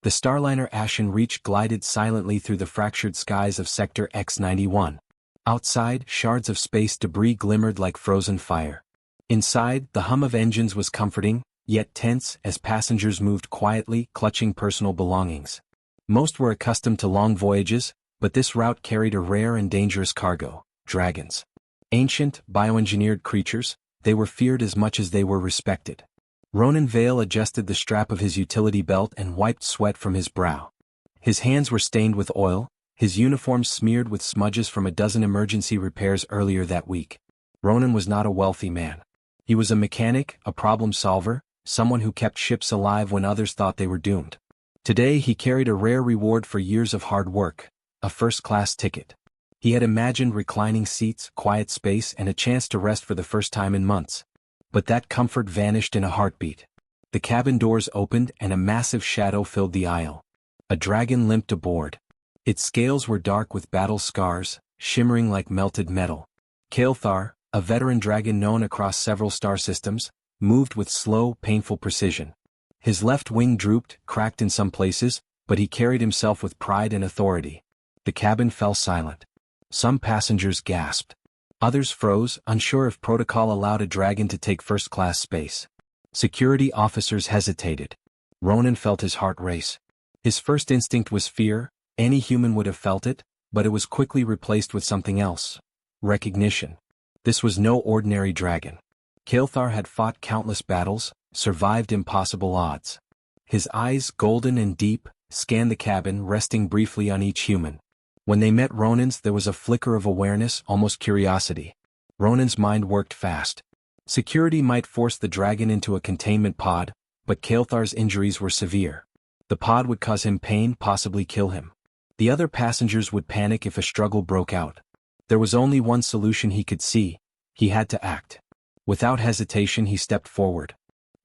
The Starliner Ashen Reach glided silently through the fractured skies of Sector X-91. Outside, shards of space debris glimmered like frozen fire. Inside, the hum of engines was comforting, yet tense as passengers moved quietly, clutching personal belongings. Most were accustomed to long voyages, but this route carried a rare and dangerous cargo: dragons. Ancient, bioengineered creatures, they were feared as much as they were respected. Ronan Vale adjusted the strap of his utility belt and wiped sweat from his brow. His hands were stained with oil, his uniform smeared with smudges from a dozen emergency repairs earlier that week. Ronan was not a wealthy man. He was a mechanic, a problem solver, someone who kept ships alive when others thought they were doomed. Today he carried a rare reward for years of hard work: a first-class ticket. He had imagined reclining seats, quiet space, and a chance to rest for the first time in months. But that comfort vanished in a heartbeat. The cabin doors opened and a massive shadow filled the aisle. A dragon limped aboard. Its scales were dark with battle scars, shimmering like melted metal. Kael'thar, a veteran dragon known across several star systems, moved with slow, painful precision. His left wing drooped, cracked in some places, but he carried himself with pride and authority. The cabin fell silent. Some passengers gasped. Others froze, unsure if protocol allowed a dragon to take first-class space. Security officers hesitated. Ronan felt his heart race. His first instinct was fear. Any human would have felt it, but it was quickly replaced with something else: recognition. This was no ordinary dragon. Kael'thar had fought countless battles, survived impossible odds. His eyes, golden and deep, scanned the cabin, resting briefly on each human. When they met Ronan's, there was a flicker of awareness, almost curiosity. Ronan's mind worked fast. Security might force the dragon into a containment pod, but Kael'thar's injuries were severe. The pod would cause him pain, possibly kill him. The other passengers would panic if a struggle broke out. There was only one solution he could see: he had to act. Without hesitation he stepped forward.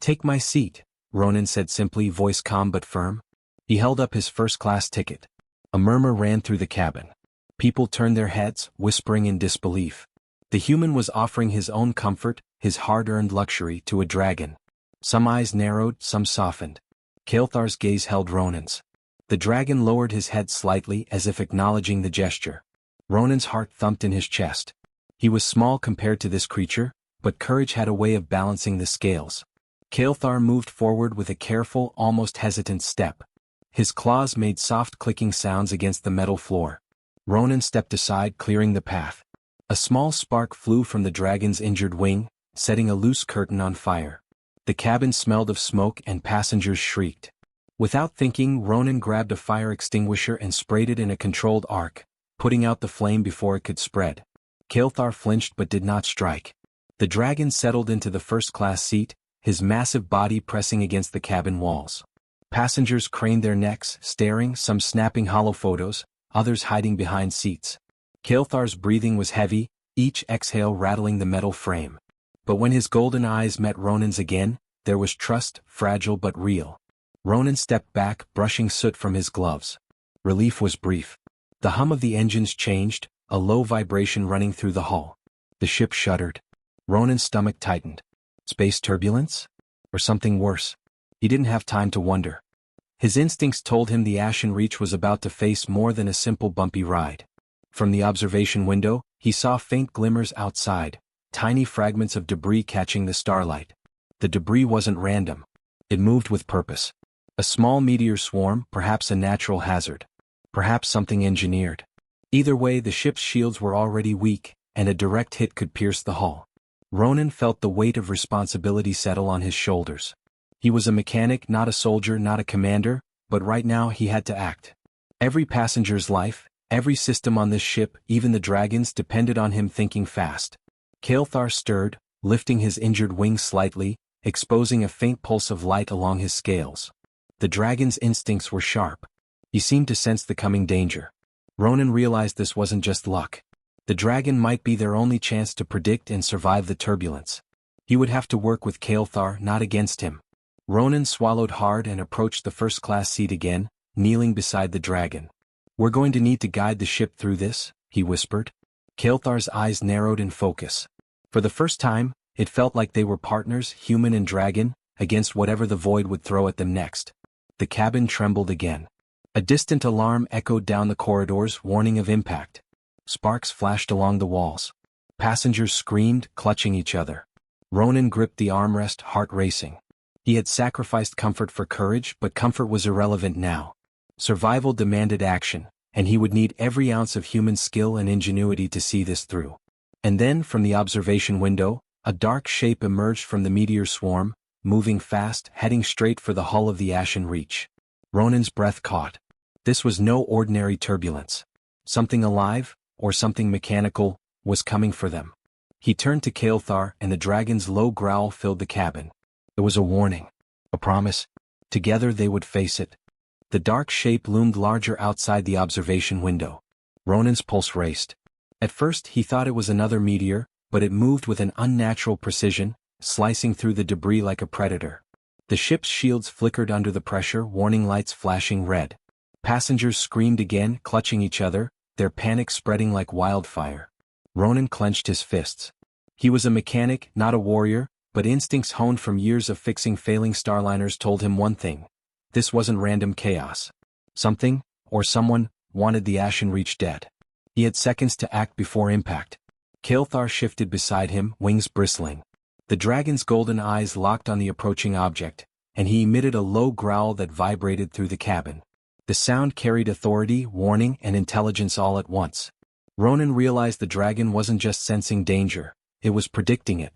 "Take my seat," Ronan said simply, voice calm but firm. He held up his first-class ticket. A murmur ran through the cabin. People turned their heads, whispering in disbelief. The human was offering his own comfort, his hard-earned luxury, to a dragon. Some eyes narrowed, some softened. Kael'thar's gaze held Ronan's. The dragon lowered his head slightly, as if acknowledging the gesture. Ronan's heart thumped in his chest. He was small compared to this creature, but courage had a way of balancing the scales. Kael'thar moved forward with a careful, almost hesitant step. His claws made soft clicking sounds against the metal floor. Ronan stepped aside, clearing the path. A small spark flew from the dragon's injured wing, setting a loose curtain on fire. The cabin smelled of smoke and passengers shrieked. Without thinking, Ronan grabbed a fire extinguisher and sprayed it in a controlled arc, putting out the flame before it could spread. Kael'thar flinched but did not strike. The dragon settled into the first-class seat, his massive body pressing against the cabin walls. Passengers craned their necks, staring, some snapping hollow photos, others hiding behind seats. Kael'thar's breathing was heavy, each exhale rattling the metal frame. But when his golden eyes met Ronan's again, there was trust, fragile but real. Ronan stepped back, brushing soot from his gloves. Relief was brief. The hum of the engines changed, a low vibration running through the hull. The ship shuddered. Ronan's stomach tightened. Space turbulence? Or something worse? He didn't have time to wonder. His instincts told him the Ashen Reach was about to face more than a simple bumpy ride. From the observation window, he saw faint glimmers outside, tiny fragments of debris catching the starlight. The debris wasn't random. It moved with purpose. A small meteor swarm, perhaps a natural hazard. Perhaps something engineered. Either way, the ship's shields were already weak, and a direct hit could pierce the hull. Ronan felt the weight of responsibility settle on his shoulders. He was a mechanic, not a soldier, not a commander, but right now he had to act. Every passenger's life, every system on this ship, even the dragons, depended on him thinking fast. Kael'thar stirred, lifting his injured wings slightly, exposing a faint pulse of light along his scales. The dragon's instincts were sharp. He seemed to sense the coming danger. Ronan realized this wasn't just luck. The dragon might be their only chance to predict and survive the turbulence. He would have to work with Kael'thar, not against him. Ronan swallowed hard and approached the first-class seat again, kneeling beside the dragon. "We're going to need to guide the ship through this," he whispered. Kael'thar's eyes narrowed in focus. For the first time, it felt like they were partners, human and dragon, against whatever the void would throw at them next. the cabin trembled again. A distant alarm echoed down the corridors, warning of impact. Sparks flashed along the walls. Passengers screamed, clutching each other. Ronan gripped the armrest, heart racing. He had sacrificed comfort for courage, but comfort was irrelevant now. Survival demanded action, and he would need every ounce of human skill and ingenuity to see this through. And then, from the observation window, a dark shape emerged from the meteor swarm, moving fast, heading straight for the hull of the Ashen Reach. Ronan's breath caught. This was no ordinary turbulence. Something alive, or something mechanical, was coming for them. He turned to Kael'thar, and the dragon's low growl filled the cabin. It was a warning. A promise. Together they would face it. The dark shape loomed larger outside the observation window. Ronan's pulse raced. At first he thought it was another meteor, but it moved with an unnatural precision, slicing through the debris like a predator. The ship's shields flickered under the pressure, warning lights flashing red. Passengers screamed again, clutching each other, their panic spreading like wildfire. Ronan clenched his fists. He was a mechanic, not a warrior, but instincts honed from years of fixing failing starliners told him one thing. This wasn't random chaos. Something, or someone, wanted the Ashen Reach dead. He had seconds to act before impact. Kael'thar shifted beside him, wings bristling. The dragon's golden eyes locked on the approaching object, and he emitted a low growl that vibrated through the cabin. The sound carried authority, warning, and intelligence all at once. Ronan realized the dragon wasn't just sensing danger, it was predicting it.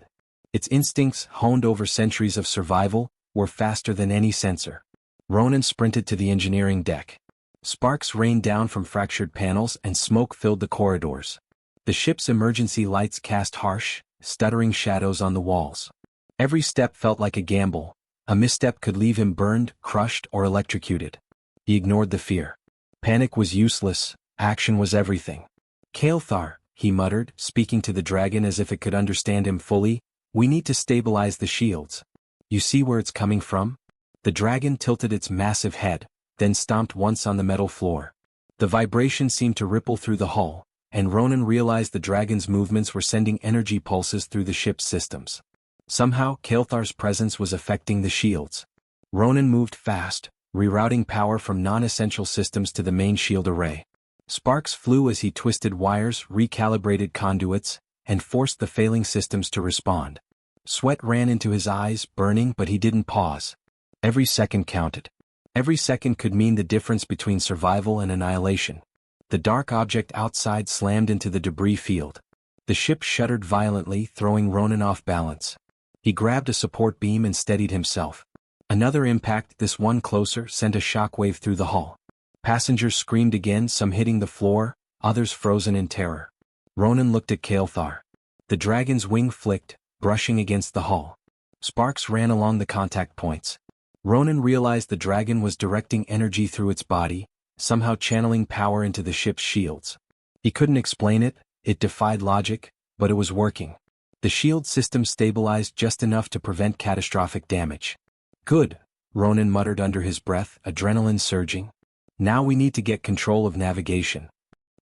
Its instincts, honed over centuries of survival, were faster than any sensor. Ronan sprinted to the engineering deck. Sparks rained down from fractured panels and smoke filled the corridors. The ship's emergency lights cast harsh, stuttering shadows on the walls. Every step felt like a gamble. A misstep could leave him burned, crushed, or electrocuted. He ignored the fear. Panic was useless, action was everything. Kael'thar, he muttered, speaking to the dragon as if it could understand him fully, we need to stabilize the shields. You see where it's coming from? The dragon tilted its massive head, then stomped once on the metal floor. The vibration seemed to ripple through the hull, and Ronan realized the dragon's movements were sending energy pulses through the ship's systems. Somehow, Kael'thar's presence was affecting the shields. Ronan moved fast, rerouting power from non-essential systems to the main shield array. Sparks flew as he twisted wires, recalibrated conduits, and forced the failing systems to respond. Sweat ran into his eyes, burning, but he didn't pause. Every second counted. Every second could mean the difference between survival and annihilation. The dark object outside slammed into the debris field. The ship shuddered violently, throwing Ronan off balance. He grabbed a support beam and steadied himself. Another impact, this one closer, sent a shockwave through the hull. Passengers screamed again, some hitting the floor, others frozen in terror. Ronan looked at Kael'thar. The dragon's wing flicked, brushing against the hull. Sparks ran along the contact points. Ronan realized the dragon was directing energy through its body, somehow channeling power into the ship's shields. He couldn't explain it, it defied logic, but it was working. The shield system stabilized just enough to prevent catastrophic damage. Good, Ronan muttered under his breath, adrenaline surging. Now we need to get control of navigation.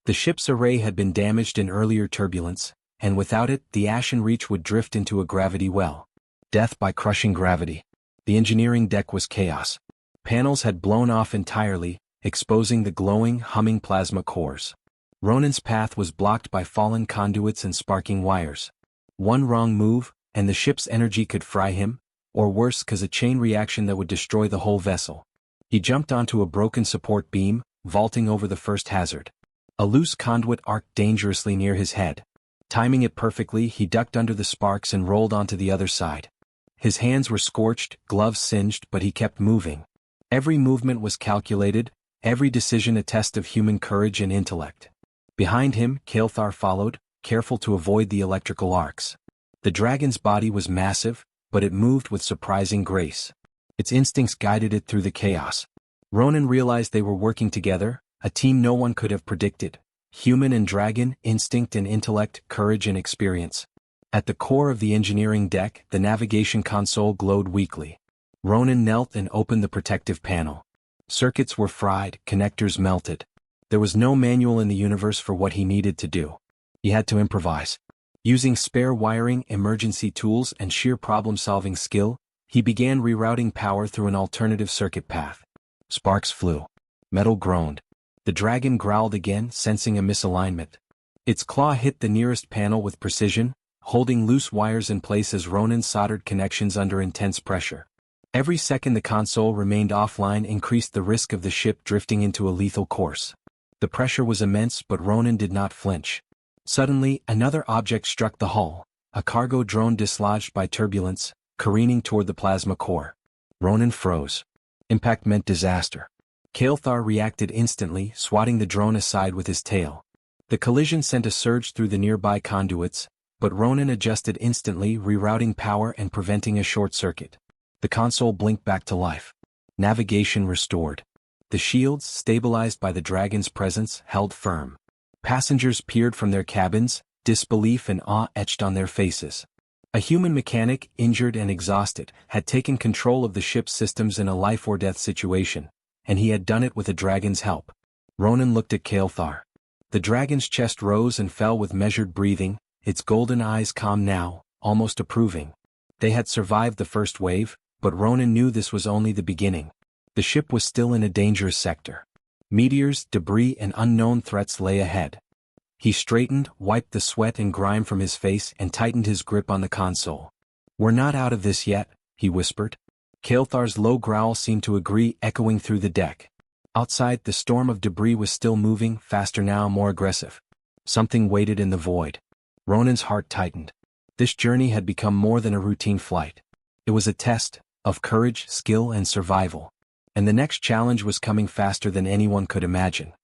The ship's array had been damaged in earlier turbulence, and without it, the Ashen Reach would drift into a gravity well. Death by crushing gravity. The engineering deck was chaos. Panels had blown off entirely, exposing the glowing, humming plasma cores. Ronan's path was blocked by fallen conduits and sparking wires. One wrong move, and the ship's energy could fry him, or worse, cause a chain reaction that would destroy the whole vessel. He jumped onto a broken support beam, vaulting over the first hazard. A loose conduit arced dangerously near his head. Timing it perfectly, he ducked under the sparks and rolled onto the other side. His hands were scorched, gloves singed, but he kept moving. Every movement was calculated, every decision a test of human courage and intellect. Behind him, Kael'thar followed, careful to avoid the electrical arcs. The dragon's body was massive, but it moved with surprising grace. Its instincts guided it through the chaos. Ronan realized they were working together, a team no one could have predicted. Human and dragon, instinct and intellect, courage and experience. At the core of the engineering deck, the navigation console glowed weakly. Ronan knelt and opened the protective panel. Circuits were fried, connectors melted. There was no manual in the universe for what he needed to do. He had to improvise. Using spare wiring, emergency tools, and sheer problem-solving skill, he began rerouting power through an alternative circuit path. Sparks flew. Metal groaned. The dragon growled again, sensing a misalignment. Its claw hit the nearest panel with precision, holding loose wires in place as Ronan soldered connections under intense pressure. Every second the console remained offline increased the risk of the ship drifting into a lethal course. The pressure was immense, but Ronan did not flinch. Suddenly, another object struck the hull, a cargo drone dislodged by turbulence, careening toward the plasma core. Ronan froze. Impact meant disaster. Kael'thar reacted instantly, swatting the drone aside with his tail. The collision sent a surge through the nearby conduits, but Ronan adjusted instantly, rerouting power and preventing a short circuit. The console blinked back to life. Navigation restored. The shields, stabilized by the dragon's presence, held firm. Passengers peered from their cabins, disbelief and awe etched on their faces. A human mechanic, injured and exhausted, had taken control of the ship's systems in a life-or-death situation, and he had done it with a dragon's help. Ronan looked at Kael'thar. The dragon's chest rose and fell with measured breathing, its golden eyes calm now, almost approving. They had survived the first wave, but Ronan knew this was only the beginning. The ship was still in a dangerous sector. Meteors, debris and unknown threats lay ahead. He straightened, wiped the sweat and grime from his face and tightened his grip on the console. "We're not out of this yet," he whispered. Kael'thar's low growl seemed to agree, echoing through the deck. Outside, the storm of debris was still moving, faster now, more aggressive. Something waited in the void. Ronan's heart tightened. This journey had become more than a routine flight. It was a test of courage, skill and survival. And the next challenge was coming faster than anyone could imagine.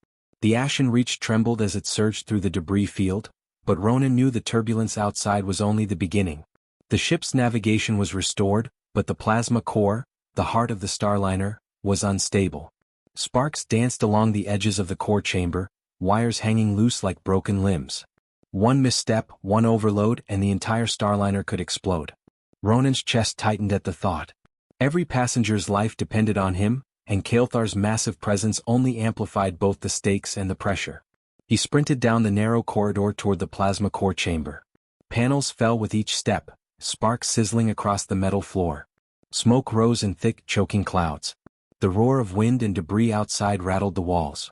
The ashen reach trembled as it surged through the debris field, but Ronan knew the turbulence outside was only the beginning. The ship's navigation was restored, but the plasma core, the heart of the Starliner, was unstable. Sparks danced along the edges of the core chamber, wires hanging loose like broken limbs. One misstep, one overload, and the entire Starliner could explode. Ronan's chest tightened at the thought. Every passenger's life depended on him, and Kael'thar's massive presence only amplified both the stakes and the pressure. He sprinted down the narrow corridor toward the plasma core chamber. Panels fell with each step, sparks sizzling across the metal floor. Smoke rose in thick, choking clouds. The roar of wind and debris outside rattled the walls.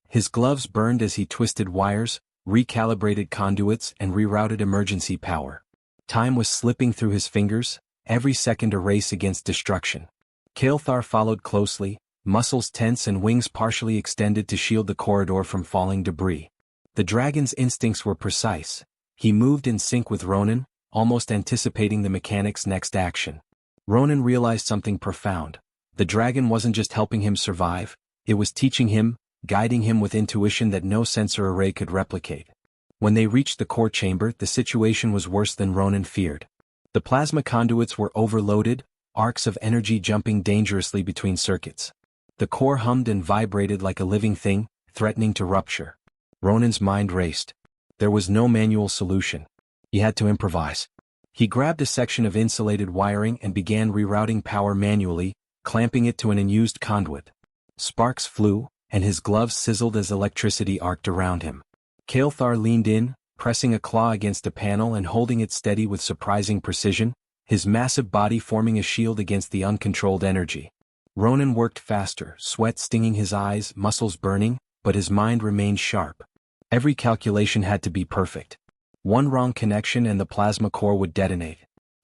His gloves burned as he twisted wires, recalibrated conduits and rerouted emergency power. Time was slipping through his fingers, every second a race against destruction. Kael'thar followed closely, muscles tense and wings partially extended to shield the corridor from falling debris. The dragon's instincts were precise. He moved in sync with Ronan, almost anticipating the mechanic's next action. Ronan realized something profound. The dragon wasn't just helping him survive, it was teaching him, guiding him with intuition that no sensor array could replicate. When they reached the core chamber, the situation was worse than Ronan feared. The plasma conduits were overloaded, arcs of energy jumping dangerously between circuits. The core hummed and vibrated like a living thing, threatening to rupture. Ronan's mind raced. There was no manual solution. He had to improvise. He grabbed a section of insulated wiring and began rerouting power manually, clamping it to an unused conduit. Sparks flew, and his gloves sizzled as electricity arced around him. Kael'thar leaned in, pressing a claw against a panel and holding it steady with surprising precision, his massive body forming a shield against the uncontrolled energy. Ronan worked faster, sweat stinging his eyes, muscles burning, but his mind remained sharp. Every calculation had to be perfect. One wrong connection and the plasma core would detonate.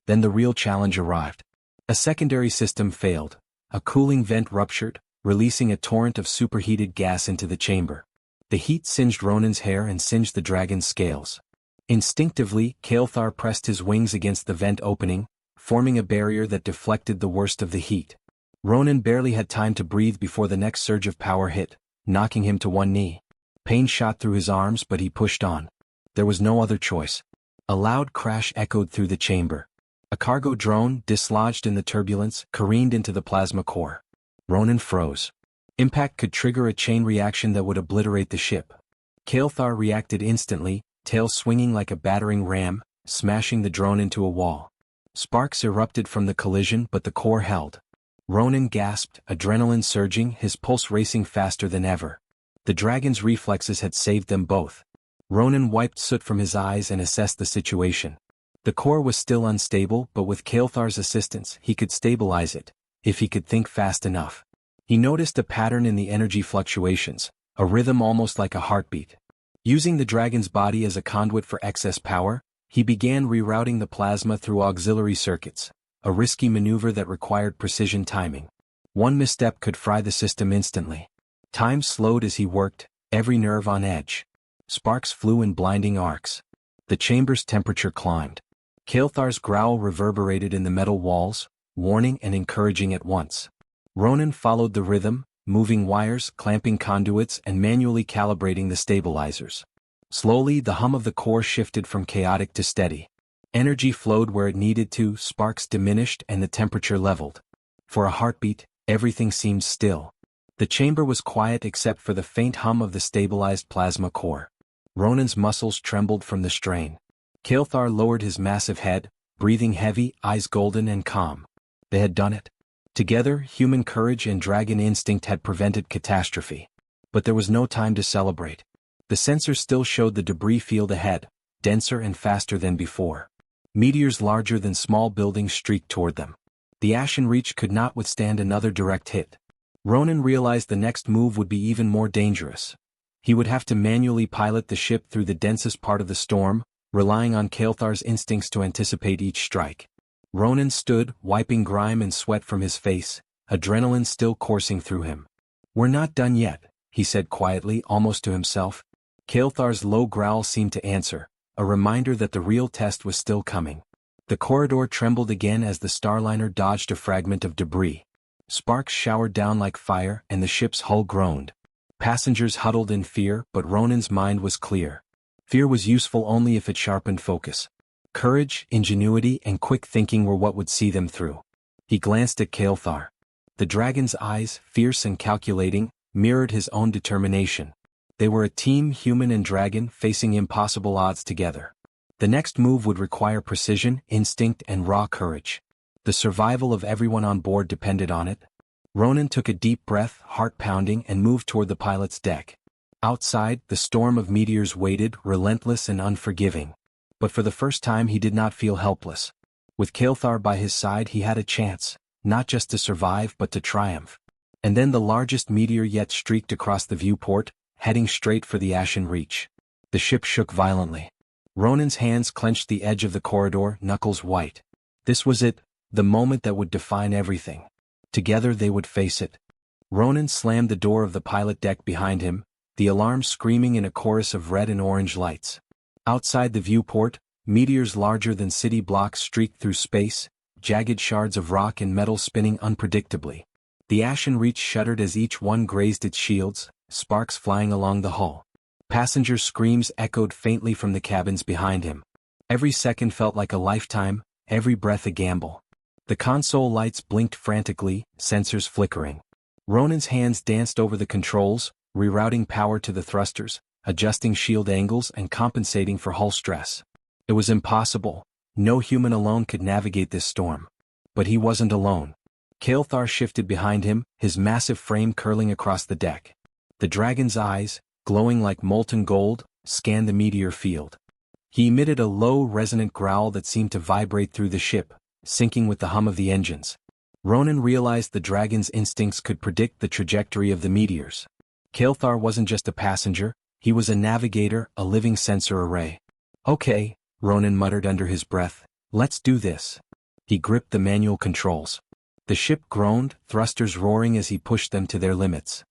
Then the real challenge arrived. A secondary system failed. A cooling vent ruptured, releasing a torrent of superheated gas into the chamber. The heat singed Ronan's hair and singed the dragon's scales. Instinctively, Kael'thar pressed his wings against the vent opening, forming a barrier that deflected the worst of the heat. Ronan barely had time to breathe before the next surge of power hit, knocking him to one knee. Pain shot through his arms, but he pushed on. There was no other choice. A loud crash echoed through the chamber. A cargo drone, dislodged in the turbulence, careened into the plasma core. Ronan froze. Impact could trigger a chain reaction that would obliterate the ship. Kael'thar reacted instantly, tail swinging like a battering ram, smashing the drone into a wall. Sparks erupted from the collision, but the core held. Ronan gasped, adrenaline surging, his pulse racing faster than ever. The dragon's reflexes had saved them both. Ronan wiped soot from his eyes and assessed the situation. The core was still unstable, but with Kael'thar's assistance, he could stabilize it, if he could think fast enough. He noticed a pattern in the energy fluctuations, a rhythm almost like a heartbeat. Using the dragon's body as a conduit for excess power, he began rerouting the plasma through auxiliary circuits, a risky maneuver that required precision timing. One misstep could fry the system instantly. Time slowed as he worked, every nerve on edge. Sparks flew in blinding arcs. The chamber's temperature climbed. Kael'thar's growl reverberated in the metal walls, warning and encouraging at once. Ronan followed the rhythm, moving wires, clamping conduits, and manually calibrating the stabilizers. Slowly, the hum of the core shifted from chaotic to steady. Energy flowed where it needed to, sparks diminished, and the temperature leveled. For a heartbeat, everything seemed still. The chamber was quiet except for the faint hum of the stabilized plasma core. Ronan's muscles trembled from the strain. Kael'thar lowered his massive head, breathing heavy, eyes golden and calm. They had done it. Together, human courage and dragon instinct had prevented catastrophe. But there was no time to celebrate. The sensors still showed the debris field ahead, denser and faster than before. Meteors larger than small buildings streaked toward them. The Ashen Reach could not withstand another direct hit. Ronan realized the next move would be even more dangerous. He would have to manually pilot the ship through the densest part of the storm, relying on Kael'thar's instincts to anticipate each strike. Ronan stood, wiping grime and sweat from his face, adrenaline still coursing through him. "We're not done yet," he said quietly, almost to himself. Kael'thar's low growl seemed to answer, a reminder that the real test was still coming. The corridor trembled again as the Starliner dodged a fragment of debris. Sparks showered down like fire and the ship's hull groaned. Passengers huddled in fear, but Ronan's mind was clear. Fear was useful only if it sharpened focus. Courage, ingenuity, and quick thinking were what would see them through. He glanced at Kael'thar. The dragon's eyes, fierce and calculating, mirrored his own determination. They were a team, human and dragon, facing impossible odds together. The next move would require precision, instinct, and raw courage. The survival of everyone on board depended on it. Ronan took a deep breath, heart pounding, and moved toward the pilot's deck. Outside, the storm of meteors waited, relentless and unforgiving. But for the first time he did not feel helpless. With Kael'thar by his side he had a chance, not just to survive but to triumph. And then the largest meteor yet streaked across the viewport, heading straight for the Ashen Reach. The ship shook violently. Ronan's hands clenched the edge of the corridor, knuckles white. This was it, the moment that would define everything. Together they would face it. Ronan slammed the door of the pilot deck behind him, the alarm screaming in a chorus of red and orange lights. Outside the viewport, meteors larger than city blocks streaked through space, jagged shards of rock and metal spinning unpredictably. The Ashen Reach shuddered as each one grazed its shields, sparks flying along the hull. Passengers' screams echoed faintly from the cabins behind him. Every second felt like a lifetime, every breath a gamble. The console lights blinked frantically, sensors flickering. Ronan's hands danced over the controls, rerouting power to the thrusters, adjusting shield angles and compensating for hull stress. It was impossible. No human alone could navigate this storm. But he wasn't alone. Kael'thar shifted behind him, his massive frame curling across the deck. The dragon's eyes, glowing like molten gold, scanned the meteor field. He emitted a low, resonant growl that seemed to vibrate through the ship, syncing with the hum of the engines. Ronan realized the dragon's instincts could predict the trajectory of the meteors. Kael'thar wasn't just a passenger, he was a navigator, a living sensor array. "Okay," Ronan muttered under his breath, "let's do this." He gripped the manual controls. The ship groaned, thrusters roaring as he pushed them to their limits.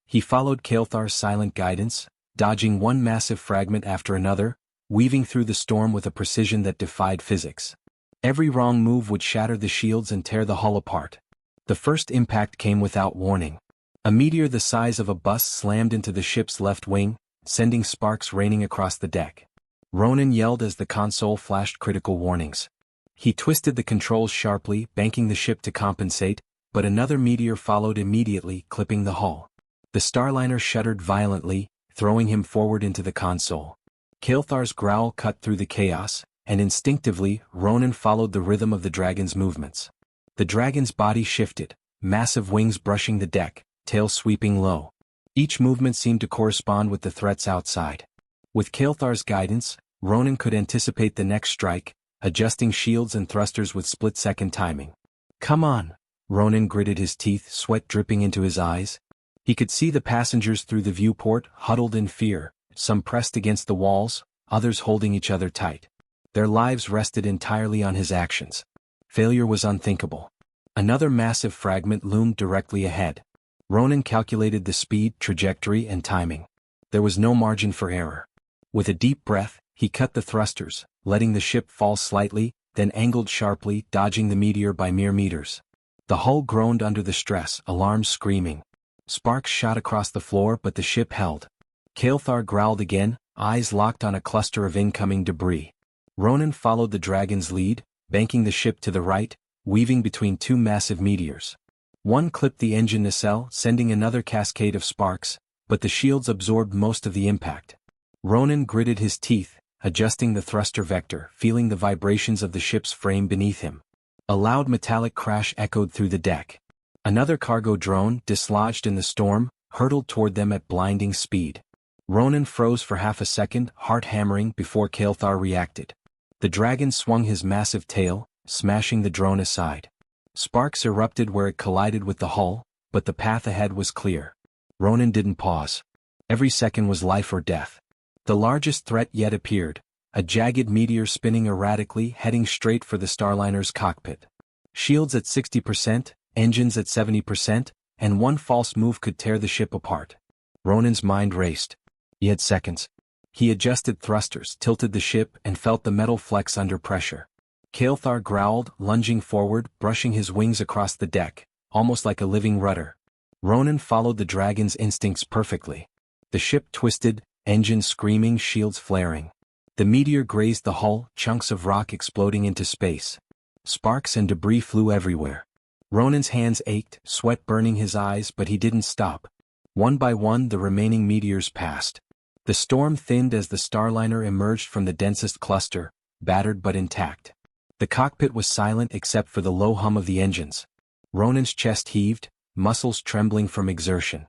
He followed Kael'thar's silent guidance, dodging one massive fragment after another, weaving through the storm with a precision that defied physics. Every wrong move would shatter the shields and tear the hull apart. The first impact came without warning. A meteor the size of a bus slammed into the ship's left wing, sending sparks raining across the deck. Ronan yelled as the console flashed critical warnings. He twisted the controls sharply, banking the ship to compensate, but another meteor followed immediately, clipping the hull. The Starliner shuddered violently, throwing him forward into the console. Kael'thar's growl cut through the chaos, and instinctively, Ronan followed the rhythm of the dragon's movements. The dragon's body shifted, massive wings brushing the deck, tail sweeping low. Each movement seemed to correspond with the threats outside. With Kael'thar's guidance, Ronan could anticipate the next strike, adjusting shields and thrusters with split-second timing. "Come on," Ronan gritted his teeth, sweat dripping into his eyes. He could see the passengers through the viewport, huddled in fear, some pressed against the walls, others holding each other tight. Their lives rested entirely on his actions. Failure was unthinkable. Another massive fragment loomed directly ahead. Ronan calculated the speed, trajectory, and timing. There was no margin for error. With a deep breath, he cut the thrusters, letting the ship fall slightly, then angled sharply, dodging the meteor by mere meters. The hull groaned under the stress, alarms screaming. Sparks shot across the floor, but the ship held. Kael'thar growled again, eyes locked on a cluster of incoming debris. Ronan followed the dragon's lead, banking the ship to the right, weaving between two massive meteors. One clipped the engine nacelle, sending another cascade of sparks, but the shields absorbed most of the impact. Ronan gritted his teeth, adjusting the thruster vector, feeling the vibrations of the ship's frame beneath him. A loud metallic crash echoed through the deck. Another cargo drone, dislodged in the storm, hurtled toward them at blinding speed. Ronan froze for half a second, heart hammering, before Kael'thar reacted. The dragon swung his massive tail, smashing the drone aside. Sparks erupted where it collided with the hull, but the path ahead was clear. Ronan didn't pause. Every second was life or death. The largest threat yet appeared, a jagged meteor spinning erratically, heading straight for the Starliner's cockpit. Shields at 60%, engines at 70%, and one false move could tear the ship apart. Ronan's mind raced. He had seconds. He adjusted thrusters, tilted the ship, and felt the metal flex under pressure. Kael'thar growled, lunging forward, brushing his wings across the deck, almost like a living rudder. Ronan followed the dragon's instincts perfectly. The ship twisted, engines screaming, shields flaring. The meteor grazed the hull, chunks of rock exploding into space. Sparks and debris flew everywhere. Ronan's hands ached, sweat burning his eyes, but he didn't stop. One by one the remaining meteors passed. The storm thinned as the Starliner emerged from the densest cluster, battered but intact. The cockpit was silent except for the low hum of the engines. Ronan's chest heaved, muscles trembling from exertion.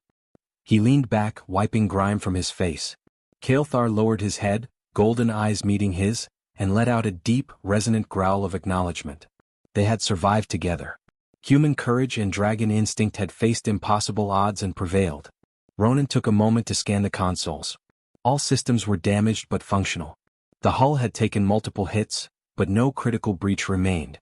He leaned back, wiping grime from his face. Kael'thar lowered his head, golden eyes meeting his, and let out a deep, resonant growl of acknowledgement. They had survived together. Human courage and dragon instinct had faced impossible odds and prevailed. Ronan took a moment to scan the consoles. All systems were damaged but functional. The hull had taken multiple hits, but no critical breach remained.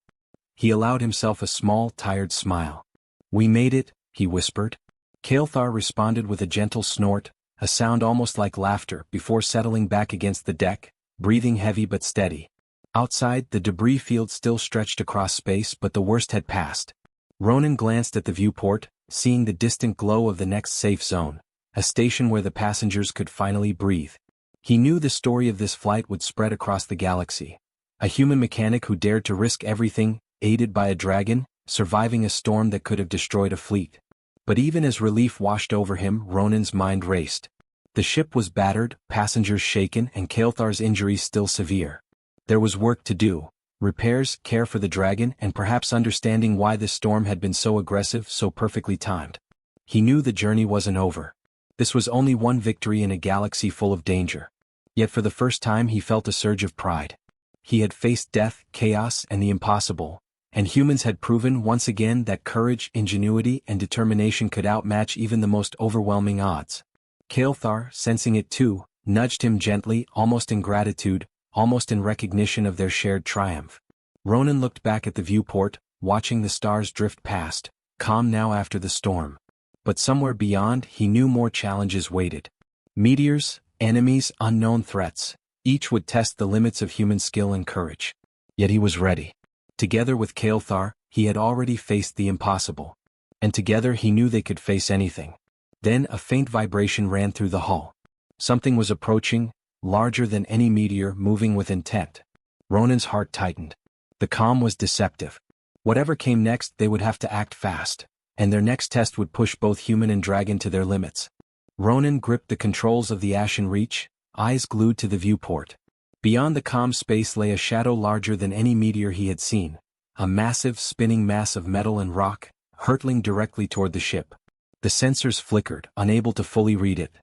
He allowed himself a small, tired smile. "We made it," he whispered. Kael'thar responded with a gentle snort, a sound almost like laughter, before settling back against the deck, breathing heavy but steady. Outside, the debris field still stretched across space, but the worst had passed. Ronan glanced at the viewport, seeing the distant glow of the next safe zone, a station where the passengers could finally breathe. He knew the story of this flight would spread across the galaxy. A human mechanic who dared to risk everything, aided by a dragon, surviving a storm that could have destroyed a fleet. But even as relief washed over him, Ronan's mind raced. The ship was battered, passengers shaken, and Kael'thar's injuries still severe. There was work to do: repairs, care for the dragon, and perhaps understanding why this storm had been so aggressive, so perfectly timed. He knew the journey wasn't over. This was only one victory in a galaxy full of danger. Yet for the first time he felt a surge of pride. He had faced death, chaos, and the impossible, and humans had proven once again that courage, ingenuity, and determination could outmatch even the most overwhelming odds. Kael'thar, sensing it too, nudged him gently, almost in gratitude, almost in recognition of their shared triumph. Ronan looked back at the viewport, watching the stars drift past, calm now after the storm. But somewhere beyond, he knew more challenges waited. Meteors, enemies, unknown threats. Each would test the limits of human skill and courage. Yet he was ready. Together with Kael'thar, he had already faced the impossible. And together he knew they could face anything. Then a faint vibration ran through the hull. Something was approaching, larger than any meteor, moving with intent. Ronan's heart tightened. The calm was deceptive. Whatever came next, they would have to act fast, and their next test would push both human and dragon to their limits. Ronan gripped the controls of the Ashen Reach, eyes glued to the viewport. Beyond the calm space lay a shadow larger than any meteor he had seen, a massive, spinning mass of metal and rock, hurtling directly toward the ship. The sensors flickered, unable to fully read it.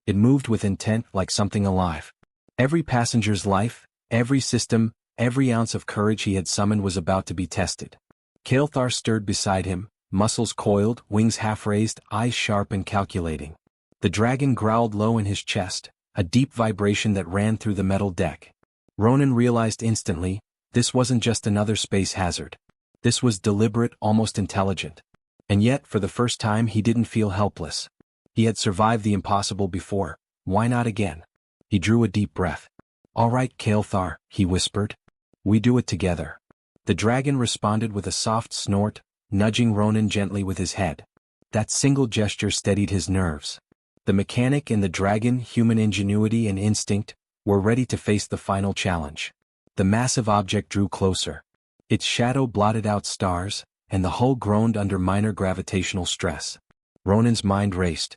It moved with intent, like something alive. Every passenger's life, every system, every ounce of courage he had summoned was about to be tested. Kael'thar stirred beside him, muscles coiled, wings half-raised, eyes sharp and calculating. The dragon growled low in his chest, a deep vibration that ran through the metal deck. Ronan realized instantly, this wasn't just another space hazard. This was deliberate, almost intelligent. And yet, for the first time, he didn't feel helpless. He had survived the impossible before. Why not again? He drew a deep breath. "All right, Kael'thar," he whispered. "We do it together." The dragon responded with a soft snort, nudging Ronan gently with his head. That single gesture steadied his nerves. The mechanic and the dragon, human ingenuity and instinct, were ready to face the final challenge. The massive object drew closer. Its shadow blotted out stars, and the hull groaned under minor gravitational stress. Ronan's mind raced.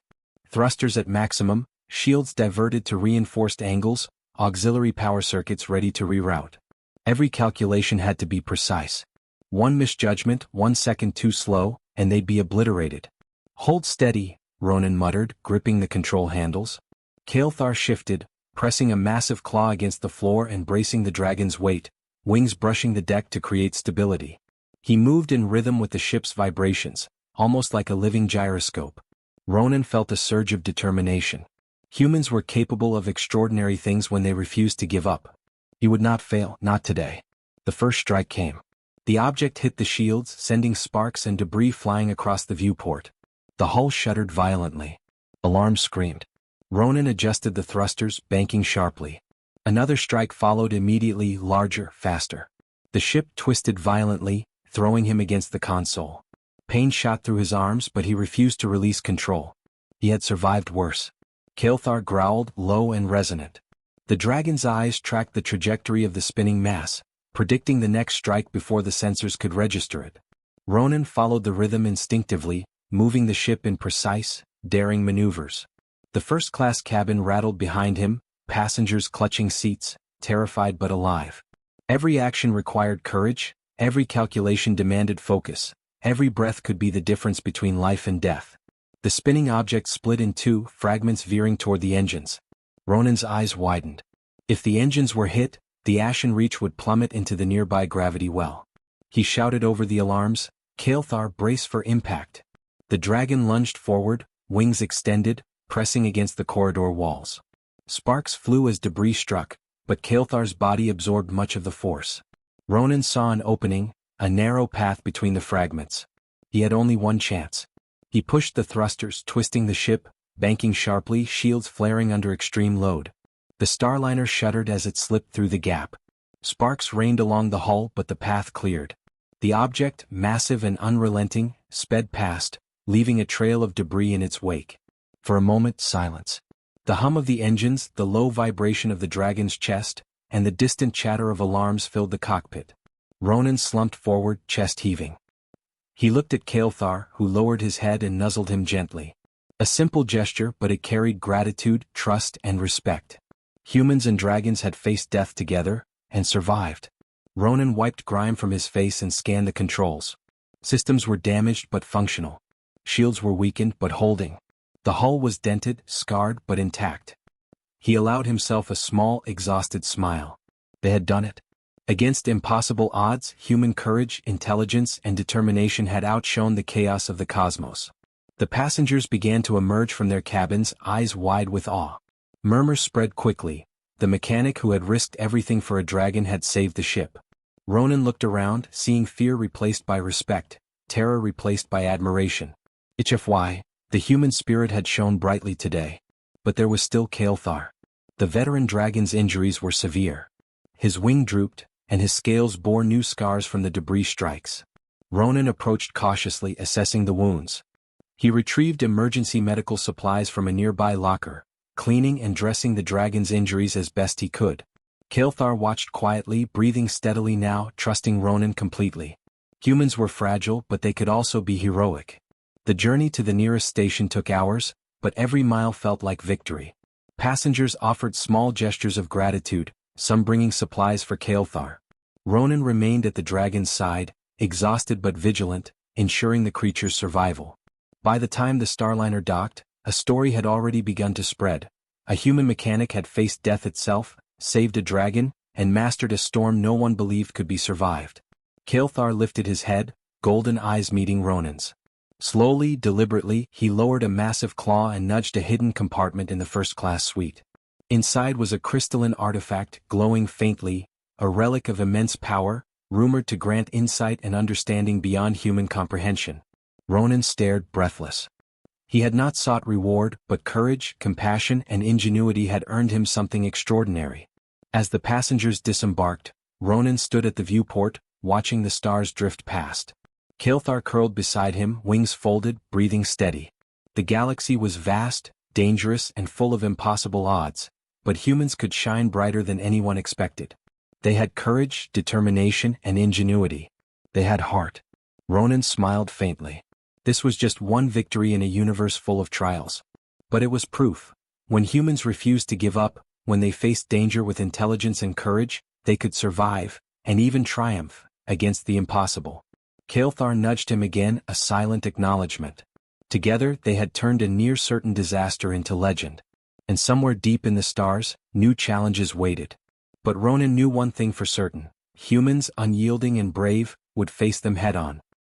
Thrusters at maximum, shields diverted to reinforced angles, auxiliary power circuits ready to reroute. Every calculation had to be precise. One misjudgment, 1 second too slow, and they'd be obliterated. "Hold steady," Ronan muttered, gripping the control handles. Kael'thar shifted, pressing a massive claw against the floor and bracing the dragon's weight, wings brushing the deck to create stability. He moved in rhythm with the ship's vibrations, almost like a living gyroscope. Ronan felt a surge of determination. Humans were capable of extraordinary things when they refused to give up. He would not fail, not today. The first strike came. The object hit the shields, sending sparks and debris flying across the viewport. The hull shuddered violently. Alarms screamed. Ronan adjusted the thrusters, banking sharply. Another strike followed immediately, larger, faster. The ship twisted violently, throwing him against the console. Pain shot through his arms, but he refused to release control. He had survived worse. Kael'thar growled, low and resonant. The dragon's eyes tracked the trajectory of the spinning mass, predicting the next strike before the sensors could register it. Ronan followed the rhythm instinctively, moving the ship in precise, daring maneuvers. The first-class cabin rattled behind him, passengers clutching seats, terrified but alive. Every action required courage, every calculation demanded focus, every breath could be the difference between life and death. The spinning object split in two, fragments veering toward the engines. Ronan's eyes widened. If the engines were hit, the ashen reach would plummet into the nearby gravity well. He shouted over the alarms, "Kael'thar, brace for impact." The dragon lunged forward, wings extended, pressing against the corridor walls. Sparks flew as debris struck, but Kael'thar's body absorbed much of the force. Ronan saw an opening, a narrow path between the fragments. He had only one chance. He pushed the thrusters, twisting the ship, banking sharply, shields flaring under extreme load. The Starliner shuddered as it slipped through the gap. Sparks rained along the hull, but the path cleared. The object, massive and unrelenting, sped past, leaving a trail of debris in its wake. For a moment, silence. The hum of the engines, the low vibration of the dragon's chest, and the distant chatter of alarms filled the cockpit. Ronan slumped forward, chest heaving. He looked at Kael'thar, who lowered his head and nuzzled him gently. A simple gesture, but it carried gratitude, trust, and respect. Humans and dragons had faced death together, and survived. Ronan wiped grime from his face and scanned the controls. Systems were damaged but functional. Shields were weakened but holding. The hull was dented, scarred but intact. He allowed himself a small, exhausted smile. They had done it. Against impossible odds, human courage, intelligence, and determination had outshone the chaos of the cosmos. The passengers began to emerge from their cabins, eyes wide with awe. Murmurs spread quickly. The mechanic who had risked everything for a dragon had saved the ship. Ronan looked around, seeing fear replaced by respect, terror replaced by admiration. HFY, the human spirit had shone brightly today. But there was still Kael'thar. The veteran dragon's injuries were severe. His wing drooped, and his scales bore new scars from the debris strikes. Ronan approached cautiously, assessing the wounds. He retrieved emergency medical supplies from a nearby locker, cleaning and dressing the dragon's injuries as best he could. Kael'thar watched quietly, breathing steadily now, trusting Ronan completely. Humans were fragile, but they could also be heroic. The journey to the nearest station took hours, but every mile felt like victory. Passengers offered small gestures of gratitude, some bringing supplies for Kael'thar. Ronan remained at the dragon's side, exhausted but vigilant, ensuring the creature's survival. By the time the Starliner docked, a story had already begun to spread. A human mechanic had faced death itself, saved a dragon, and mastered a storm no one believed could be survived. Kael'thar lifted his head, golden eyes meeting Ronan's. Slowly, deliberately, he lowered a massive claw and nudged a hidden compartment in the first-class suite. Inside was a crystalline artifact, glowing faintly, a relic of immense power, rumored to grant insight and understanding beyond human comprehension. Ronan stared breathless. He had not sought reward, but courage, compassion, and ingenuity had earned him something extraordinary. As the passengers disembarked, Ronan stood at the viewport, watching the stars drift past. Kilthar curled beside him, wings folded, breathing steady. The galaxy was vast, dangerous, and full of impossible odds, but humans could shine brighter than anyone expected. They had courage, determination, and ingenuity. They had heart. Ronan smiled faintly. This was just one victory in a universe full of trials. But it was proof. When humans refused to give up, when they faced danger with intelligence and courage, they could survive, and even triumph, against the impossible. Kilthar nudged him again, a silent acknowledgement. Together they had turned a near-certain disaster into legend. And somewhere deep in the stars, new challenges waited. But Ronan knew one thing for certain: humans, unyielding and brave, would face them head-on.